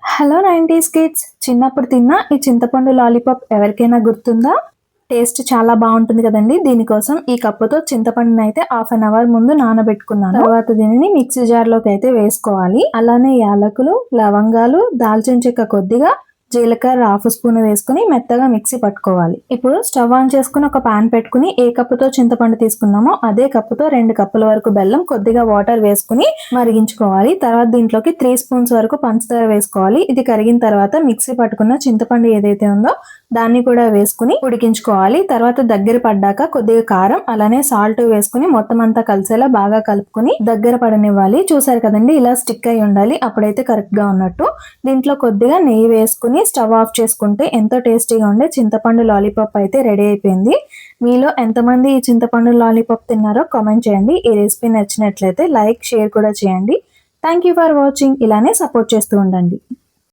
Hello 90s kids, చిన్నప్పుడు తిన్న ఈ చింతపండు లాలీపాప్ ఎవరికైనా గుర్తుందా? టేస్ట్ చాలా బాగుంటుంది కదండి. దీనికోసం ఈ కప్పుతో చింతపండుని అయితే హాఫ్ అన్ అవర్ ముందు నానబెట్టుకున్నాను. తర్వాత దీనిని మిక్సీ జార్లోకి అయితే వేసుకోవాలి. అలానే యాలకులు, లవంగాలు, దాల్చిన చెక్క కొద్దిగా, జీలకర్ర హాఫ్ స్పూన్ వేసుకుని మెత్తగా మిక్సీ పట్టుకోవాలి. ఇప్పుడు స్టవ్ ఆన్ చేసుకుని ఒక పాన్ పెట్టుకుని ఏ కప్పుతో చింతపండు తీసుకున్నామో అదే కప్పుతో 2 కప్పుల వరకు బెల్లం, కొద్దిగా వాటర్ వేసుకుని మరిగించుకోవాలి. తర్వాత దీంట్లోకి 3 స్పూన్స్ వరకు పంచదార వేసుకోవాలి. ఇది కరిగిన తర్వాత మిక్సీ పట్టుకున్న చింతపండు ఏదైతే ఉందో దాన్ని కూడా వేసుకుని ఉడికించుకోవాలి. తర్వాత దగ్గర పడ్డాక కొద్దిగా కారం అలానే సాల్ట్ వేసుకుని మొత్తం అంతా కలిసేలా బాగా కలుపుకుని దగ్గర పడనివ్వాలి. చూసారు కదండి, ఇలా స్టిక్ అయి ఉండాలి. అప్పుడైతే కరెక్ట్ గా ఉన్నట్టు. దీంట్లో కొద్దిగా నెయ్యి వేసుకుని స్టవ్ ఆఫ్ చేసుకుంటే ఎంతో టేస్టీగా ఉండే చింతపండు లాలీపాప్ అయితే రెడీ అయిపోయింది. మీలో ఎంతమంది ఈ చింతపండు లాలీపాప్ తిన్నారో కామెంట్ చేయండి. ఈ రెసిపీ నచ్చినట్లయితే లైక్, షేర్ కూడా చేయండి. Thank you for watching. ఇలానే సపోర్ట్ చేస్తూ ఉండండి.